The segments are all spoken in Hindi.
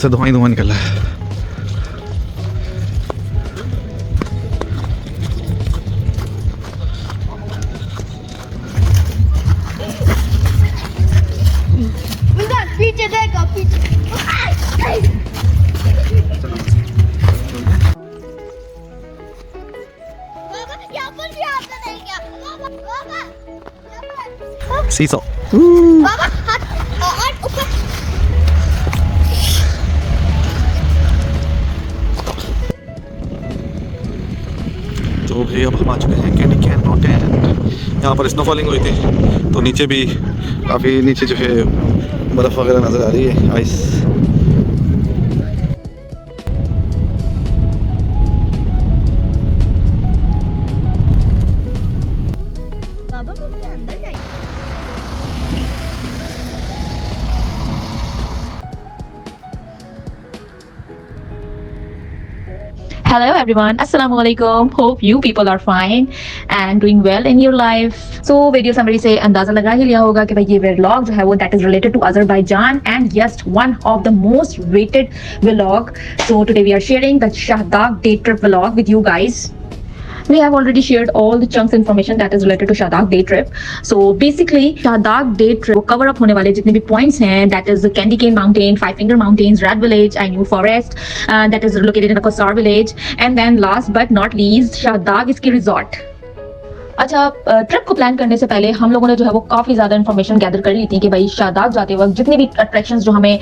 से धुआं ही धुआं निकल रहा है। पीछे देखो पीछे। बाबा यहाँ पर भी आपने नहीं किया। बाबा सीसो बाबा हाथ और ऊपर। तो भाई अब हम आ चुके हैं कैंडी कैन माउंटेन। यहाँ पर स्नोफॉलिंग हुई थी तो नीचे भी काफ़ी नीचे जो है बर्फ़ वगैरह नज़र आ रही है, आइस। बाबा को अंदर जाइए। Hello everyone, Assalamualaikum. Hope you people are fine and doing well in your life. So video summary से अंदाजा लगा ही लिया होगा कि भाई ये व्लॉग जो है वो that is related to Azerbaijan and yes, one of the most waited vlog. So today we are sharing the Shahdag day trip vlog with you guys. We have already shared all the chunks information that is related to Shahdag day trip. So basically Shahdag day trip cover up होने वाले जितने भी points हैं, that is the Candy Cane Mountain, Five Finger Mountains, Red Village, and New Forest, that is located in the Kosar village, and then last but not least Shahdag ski resort. अच्छा, ट्रिप को प्लान करने से पहले हम लोगों ने जो है वो काफ़ी ज़्यादा इन्फॉर्मेशन गैदर कर ली थी कि भाई शादाग जाते वक्त जितने भी अट्रैक्शंस जो हमें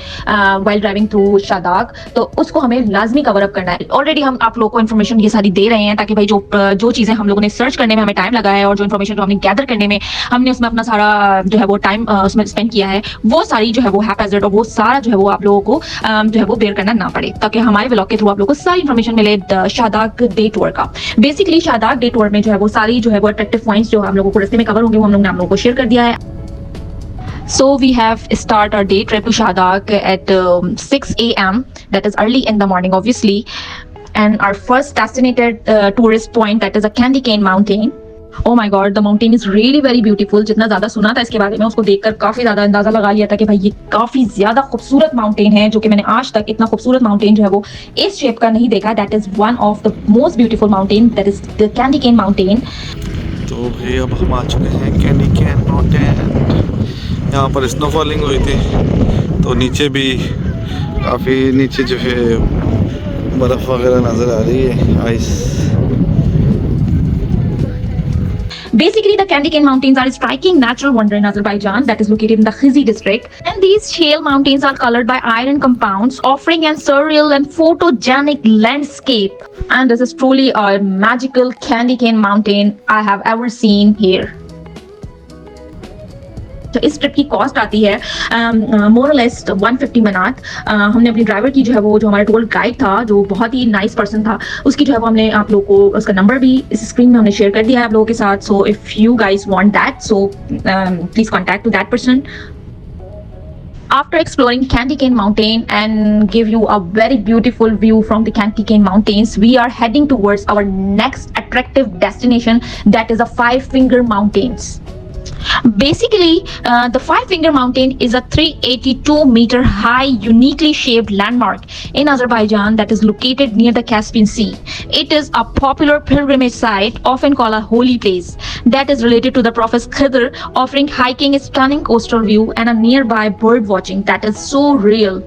वाइल ड्राइविंग थ्रू शादाग, तो उसको हमें लाजमी कवर अप करना है। ऑलरेडी हम आप लोगों को इन्फॉर्मेशन ये सारी दे रहे हैं ताकि भाई जो चीज़ें हम लोगों ने सर्च करने में हमें टाइम लगा है और जो इन्फॉर्मेशन जो हमने गैदर करने में हमने उसमें अपना सारा जो है वो टाइम उसमें स्पेंड किया है, वो सारी जो है वो हैपेजर्ड और वो सारा जो है वो आप लोगों को जो है वो बेयर करना ना पड़े, ताकि हमारे व्लॉग के थ्रू आप लोगों को सारी इन्फॉर्मेशन मिले शादाग डे टूर का। बेसिकली शादाग डे टूर में जो है वो सारी जो है वो अट्रैक्टिव पॉइंट्स जो हम लोगों को रास्ते में कवर होंगे वो हम लोगों ने आप लोगों को शेयर कर दिया है। So we have start our day trip to Shahdag at 6 a.m. That is early in the morning, obviously. And our first designated tourist point, that is a Candy Cane Mountain. Oh my God, the mountain is really very beautiful. जितना ज़्यादा सुना था इसके बारे में उसको देखकर काफ़ी ज़्यादा अंदाज़ा लगा लिया था कि भाई ये काफ़ी ज़्यादा खूबसूरत माउंटेन है, जो कि मैंने आज तक इतना खूबसूरत माउंटेन जो है वो इस शेप का नहीं देखा। That is one of the most beautiful mountain, that is the Candy Cane Mountain. तो भाई अब हम आ चुके हैं कैंडी कैन माउंटेन। यहाँ पर स्नोफॉलिंग हुई थी तो नीचे भी काफ़ी नीचे जो है बर्फ़ वगैरह नज़र आ रही है, ice. Basically, the Candy Cane Mountains are a striking natural wonder in Azerbaijan that is located in the Khizi district. And these shale mountains are colored by iron compounds, offering a surreal and photogenic landscape. And this is truly a magical Candy Cane Mountain I have ever seen here. तो इस ट्रिप की कॉस्ट आती है मोर और लेस 150 मनात। हमने अपनी ड्राइवर की जो है वो जो हमारा टूर गाइड था जो बहुत ही नाइस पर्सन था, उसकी जो है वो हमने आप लोगों को उसका नंबर भी इस स्क्रीन में हमने शेयर कर दिया है आप लोगों के साथ। So if you guys want that, so please contact to that person. After exploring Candy Cane Mountain and give you a very beautiful view from the Candy Cane Mountains, we are heading towards our next attractive destination, that is the Five Finger Mountains. Basically, the Five Finger Mountain is a 382-meter high, uniquely shaped landmark in Azerbaijan that is located near the Caspian Sea. It is a popular pilgrimage site, often called a holy place, that is related to the Prophet Khidr, offering hiking, a stunning coastal view, and a nearby bird watching that is so real.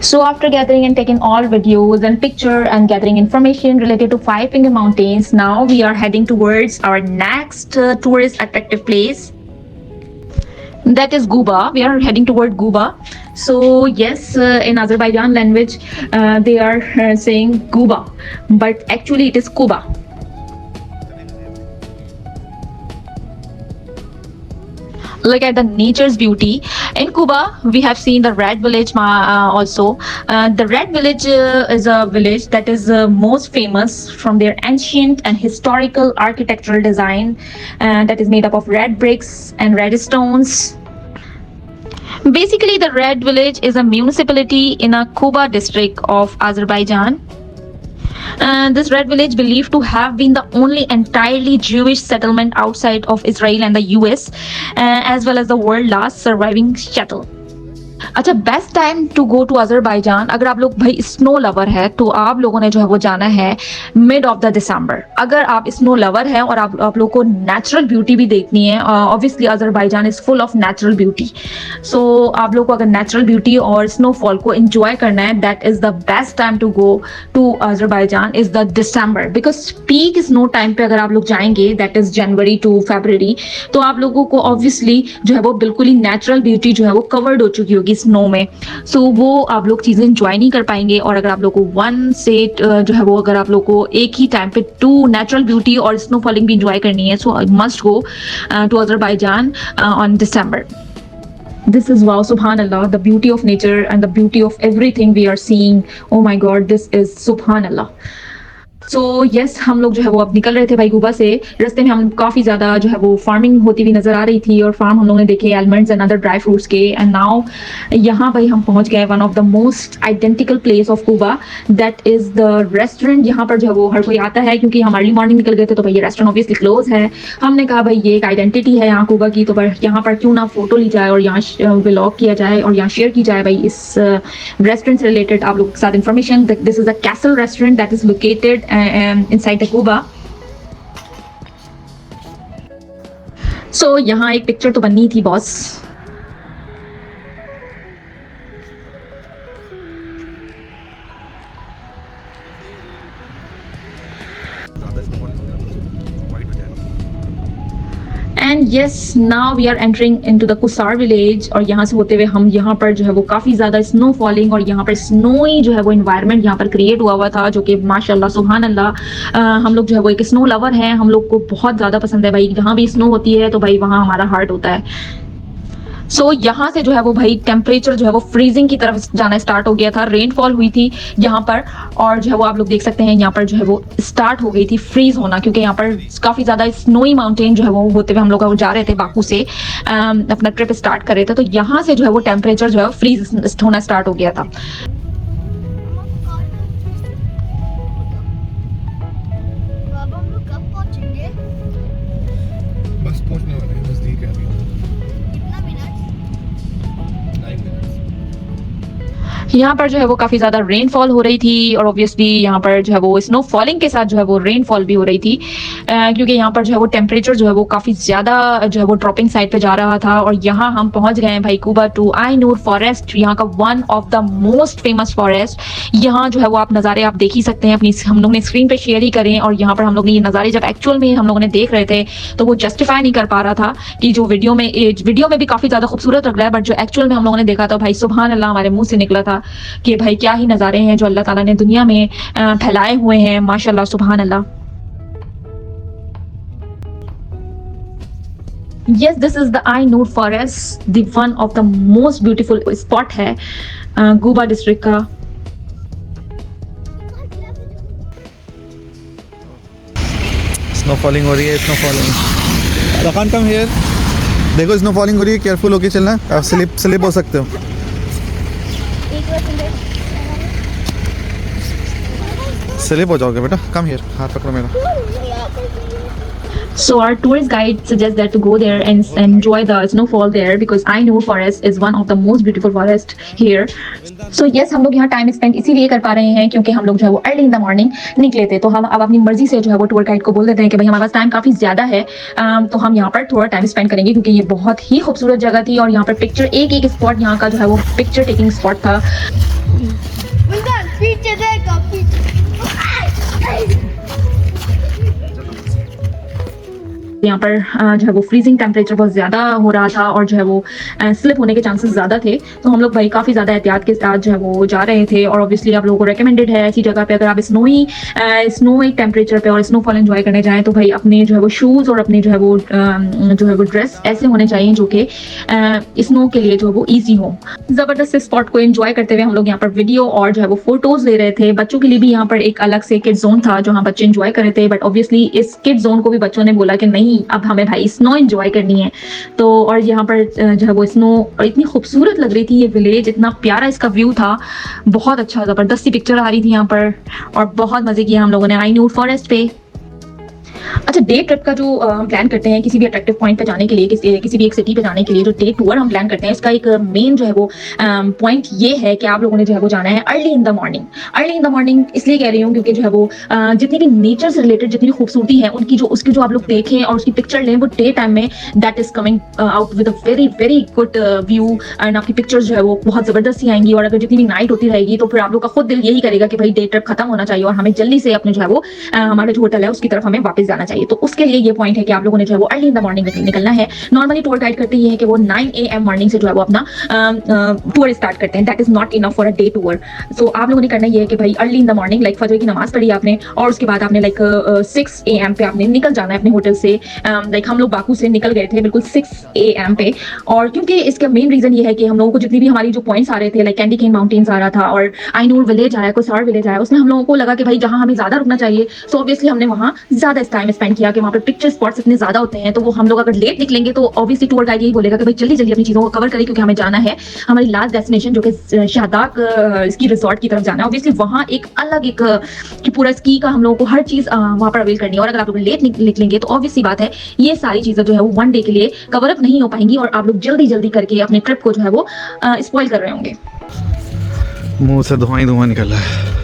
So after gathering and taking all videos and picture and gathering information related to Five Finger Mountains, now we are heading towards our next tourist attractive place, that is Guba. We are heading toward Guba. So yes, in Azerbaijan language they are saying Guba, but actually it is Kuba. Look at the nature's beauty. In Kuba, we have seen the Red Village also. The Red Village is a village that is most famous from their ancient and historical architectural design that is made up of red bricks and red stones. Basically, the Red Village is a municipality in a Kuba district of Azerbaijan. This red village believed to have been the only entirely Jewish settlement outside of Israel and the US, as well as the world's last surviving shtetl. अच्छा, best time to go to Azerbaijan, अगर आप लोग भाई स्नो लवर है तो आप लोगों ने जो है वो जाना है मिड ऑफ द दिसंबर। अगर आप स्नो लवर है और आप लोग को नेचुरल ब्यूटी भी देखनी है, obviously Azerbaijan is full of natural beauty, so आप लोग को अगर नेचुरल ब्यूटी और स्नोफॉल को एंजॉय करना है, that is the best time to go to Azerbaijan is the December, because peak snow time पे अगर आप लोग जाएंगे that is January to February, तो आप लोगों को ऑब्वियसली जो है वो बिल्कुल ही नेचुरल ब्यूटी जो है वो कवर्ड हो चुकी होगी स्नो में, सो वो आप लोग चीजें एंजॉय नहीं कर पाएंगे। और अगर आप लोग को वन से जो है वो अगर आप लोग को एक ही टाइम पे टू नेचुरल ब्यूटी और स्नो फॉलिंग भी एंजॉय करनी है, so must go to Azerbaijan on December. This is wow, subhanallah, the beauty of nature and the beauty of everything we are seeing. Oh my god, this is subhanallah. So yes, हम लोग जो है वो अब निकल रहे थे भाई गुबा से। रास्ते में हम काफ़ी ज़्यादा जो है वो फार्मिंग होती हुई नज़र आ रही थी और फार्म हम लोगों ने देखे almonds and other dry fruits के। एंड नाउ यहाँ भाई हम पहुँच गए one of the most identical place of Quba, that is the restaurant. यहाँ पर जो है वो हर कोई आता है, क्योंकि हम अर्ली मॉर्निंग निकल गए थे तो भाई ये रेस्टोरेंट ऑब्वियसली क्लोज है। हमने कहा भाई ये एक आइडेंटिटी है यहाँ कुबा की, तो भाई यहाँ पर क्यों ना फोटो ली जाए और यहाँ व्लॉग किया जाए और यहाँ शेयर की जाए भाई इस रेस्टोरेंट से रिलेटेड आप लोग के साथ information. This is a castle restaurant that is located inside the Cuba. So यहाँ एक पिक्चर तो बननी थी boss. And yes, now we are entering into the Kusar village, और यहाँ से होते हुए हम यहाँ पर जो है वो काफ़ी ज़्यादा स्नो फॉलिंग और यहाँ पर स्नोई जो है वो इन्वायरमेंट यहाँ पर क्रिएट हुआ था, जो कि माशाल्लाह सुभान अल्लाह। हम लोग जो है वो एक स्नो लवर हैं, हम लोग को बहुत ज़्यादा पसंद है भाई, जहाँ भी स्नो होती है तो भाई वहाँ हमारा हार्ट होता है। सो यहाँ से जो है वो भाई टेम्परेचर जो है वो फ्रीजिंग की तरफ जाना स्टार्ट हो गया था। रेनफॉल हुई थी यहाँ पर, और जो है वो आप लोग देख सकते हैं यहाँ पर जो है वो स्टार्ट हो गई थी फ्रीज होना, क्योंकि यहाँ पर काफ़ी ज़्यादा स्नोई माउंटेन जो है वो होते हुए हम लोग जा रहे थे बाकू से, अपना ट्रिप स्टार्ट कर रहे थे, तो यहाँ से जो है वो टेम्परेचर जो है फ्रीज होना स्टार्ट हो गया था। अब हम लोग कब पहुंचेंगे? बस पहुंचने वाले हैं, नजदीक है अभी। कितना मिनट? 9 मिनट्स। यहाँ पर जो है वो काफ़ी ज़्यादा रेनफॉल हो रही थी, और ऑब्वियसली यहाँ पर जो है वो स्नो फॉलिंग के साथ जो है वो रेनफॉल भी हो रही थी, क्योंकि यहाँ पर जो है वो टेम्परेचर जो है वो काफ़ी ज़्यादा जो है वो ड्रॉपिंग साइड पे जा रहा था। और यहाँ हम पहुँच गए हैं भाई कुबा टू आई नूर फॉरेस्ट, यहाँ का one of the most famous forest. यहाँ जो है वो आप नज़ारे आप देख ही सकते हैं, अपनी हम लोग ने स्क्रीन पे शेयर ही करें। और यहाँ पर हम लोग ने ये नज़ारे जब एक्चुअल में हम लोगों ने देख रहे थे तो वो जस्टिफाई नहीं कर पा रहा था कि जो वीडियो में भी काफ़ी ज़्यादा खूबसूरत लग रहा है, बट जो एक्चुअल में हम लोगों ने देखा था भाई सुभान अल्लाह, हमारे मुँह से निकला था कि भाई क्या ही नज़ारे हैं जो अल्लाह ताला ने दुनिया में फैलाए हुए हैं, माशाल्लाह सुभान अल्लाह। Yes, this is the Ainur Forest, the one of the most beautiful spot है गुबा डिस्ट्रिक्ट का। स्नो फॉलिंग हो रही है, स्नो फॉलिंग। रखान कम हियर, देखो स्नो फॉलिंग हो रही है, केयरफुल होके चलना, आप स्लिप हो सकते हो। स्लिप हो जाओगे बेटा, कम हियर, हाथ पकड़ो मेरा। So our tourist guide suggests that to go there and enjoy the snowfall there, because Ainur Forest is one of the most beautiful forest here. So yes, हम लोग यहाँ टाइम स्पेंड इसीलिए कर पा रहे हैं क्योंकि हम लोग जो है वो अर्ली इन द मॉर्निंग निकले थे। तो हम अब अपनी मर्जी से जो है वो टूर गाइड को बोल देते हैं कि भाई हमारे पास टाइम काफ़ी ज़्यादा है, तो हम यहाँ पर थोड़ा टाइम स्पेंड करेंगे, क्योंकि ये बहुत ही खूबसूरत जगह थी और यहाँ पर पिक्चर एक स्पॉट यहाँ का जो है वो पिक्चर टेकिंग स्पॉट था। पीछे देखो, पीछे। यहाँ पर जो है वो फ्रीजिंग टेम्परेचर बहुत ज़्यादा हो रहा था और जो है वो स्लिप होने के चांसेस ज़्यादा थे, तो हम लोग भाई काफ़ी ज़्यादा एहतियात के साथ जो है वो जा रहे थे। और ऑब्वियसली आप लोगों को रेकमेंडेड है ऐसी जगह पे अगर आप स्नोई टेम्परेचर पे और स्नोफॉल एंजॉय करने जाएं तो भाई अपने जो है वो शूज़ और अपने जो है वो ड्रेस ऐसे होने चाहिए जो कि स्नो के लिए जो है वो ईजी हो। ज़बरदस्त स्पॉट को एंजॉय करते हुए हम लोग यहाँ पर वीडियो और जो है वो फोटोज़ ले रहे थे। बच्चों के लिए भी यहाँ पर एक अलग से किड जोन था जहाँ बच्चे एंजॉय कर रहे थे, बट ऑब्वियसली इस किड जोन को भी बच्चों ने बोला कि नहीं, नहीं, अब हमें भाई स्नो एंजॉय करनी है। तो और यहाँ पर जो है वो स्नो, और इतनी खूबसूरत लग रही थी ये विलेज, इतना प्यारा इसका व्यू था, बहुत अच्छा ज़बरदस्त सी पिक्चर आ रही थी यहाँ पर, और बहुत मज़े किया हम लोगों ने आइनूर फॉरेस्ट पे। अच्छा, डे ट्रिप का जो हम प्लान करते हैं किसी भी अट्रैक्टिव पॉइंट पे जाने के लिए, किसी भी एक सिटी पे जाने के लिए, जो डे टूर हम प्लान करते हैं, इसका एक मेन जो है वो पॉइंट ये है कि आप लोगों ने जो है वो जाना है early in the morning. Early in the morning इसलिए कह रही हूँ क्योंकि जो है वो जितनी भी नेचर से रिलेटेड जितनी भी खूबसूरती है उसकी जो आप लोग देखें और उसकी पिक्चर लें, वो डे टाइम में that is coming out with a very very good view, and आपकी पिक्चर्स जो है वो बहुत जबरदस्त ही आएंगी। और अगर जितनी भी नाइट होती रहेगी तो फिर आप लोग का खुद दिल यही करेगा कि भाई डे ट्रिप खत्म होना चाहिए और हमें जल्दी से अपने जो है वो हमारा जो होटल है उसकी तरफ हमें वापस जाना चाहिए। तो उसके लिए ये पॉइंट है कि आप लोगों ने जो है वो अर्ली इन द मॉर्निंग निकलना है। नॉर्मली टूर गाइड करते ये है कि वो 9 AM मॉर्निंग से जो है वो अपना टूर स्टार्ट करते हैं। That is not enough for a day tour. So आप लोगों ने करना ये है कि भाई early in the morning, like फजर की नमाज पढ़ी आपने और उसके बाद आपने लाइक 6 AM पे आपने निकल जाना है अपने होटल से। लाइक हम लोग बाकू से निकल गए थे बिल्कुल 6 AM पे, और क्योंकि इसका मेन रीजन ये है कि हम लोगों को जितनी भी हमारी जो पॉइंट्स आ रहे थे, लाइक कैंडी केन माउंटेन्स आ रहा था और आइनूर विलेज आया, कोसार विलेज आया, उसमें हम लोगों को लगा कि भाई जहां हमें ज्यादा रुकना चाहिए, सो ऑब्वियसली हमने वहां ज्यादा टाइम स्पेंड किया कि वहां पर पिक्चर स्पॉट्स इतने ज्यादा होते हैं। तो वो हम लोग अगर लेट निकलेंगे तो ऑब्वियसली टूर गाइड यही बोलेगा कि भाई जल्दी जल्दी अपनी चीजों को कवर करें, क्योंकि हमें जाना है हमारी लास्ट डेस्टिनेशन जो कि शहदाग स्की रिजॉर्ट की तरफ जाना है। ऑब्वियसली वहाँ एक अलग एक कि पूरा स्की का हम लोगों को हर चीज वहाँ पर अवेल करनी है, और अगर आप लोग लेट निकलेंगे तो ऑब्वियसली बात है ये सारी चीजें जो है वो वन डे के लिए कवर अप नहीं हो पाएंगी और आप लोग जल्दी जल्दी करके अपने ट्रिप को जो है वो स्पॉइल कर रहे होंगे। मुंह से धुआं ही धुआं निकल रहा है।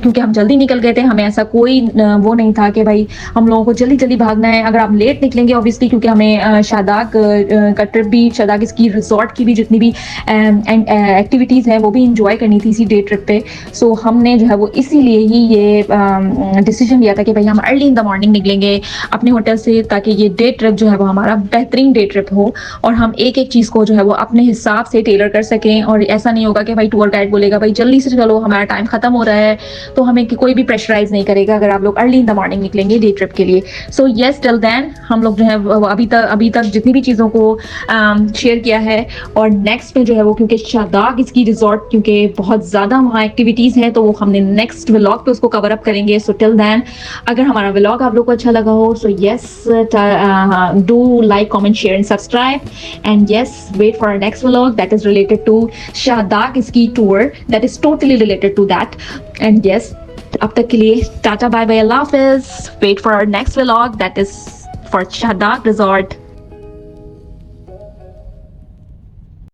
क्योंकि हम जल्दी निकल गए थे, हमें ऐसा कोई वो नहीं था कि भाई हम लोगों को जल्दी जल्दी भागना है। अगर आप लेट निकलेंगे ऑब्वियसली, क्योंकि हमें शादाग का ट्रिप भी, शादाग स्की रिजॉर्ट की भी जितनी भी एक्टिविटीज़ हैं वो भी इंजॉय करनी थी इसी डे ट्रिप पे। सो हमने जो है वो इसीलिए ही ये डिसीजन लिया था कि भाई हम अर्ली इन द मॉर्निंग निकलेंगे अपने होटल से, ताकि ये डे ट्रिप जो है वो हमारा बेहतरीन डे ट्रिप हो और हम एक एक चीज़ को जो है वो अपने हिसाब से टेलर कर सकें। और ऐसा नहीं होगा कि भाई टूर गाइड बोलेगा भाई जल्दी से चलो हमारा टाइम खत्म हो रहा है, तो हमें कोई भी प्रेशराइज नहीं करेगा अगर आप लोग अर्ली इन द मॉर्निंग निकलेंगे डे ट्रिप के लिए। सो यस, टिल देन हम लोग जो है अभी तक जितनी भी चीज़ों को शेयर किया है, और नेक्स्ट में जो है वो क्योंकि शादाग इसकी रिजॉर्ट क्योंकि बहुत ज़्यादा वहाँ एक्टिविटीज़ हैं, तो वो हमने नेक्स्ट व्लॉग पे उसको कवर अप करेंगे। सो टिल देन अगर हमारा व्लॉग आप लोग को अच्छा लगा हो, so yes do like, comment, share and subscribe, and yes wait for next vlog that is related to Shahdag इसकी tour, that is totally related to that. And yes, अब तक के लिए टाटा बाय बाय, अल्लाह हाफिज। Wait for our next vlog that is for Shahdag resort.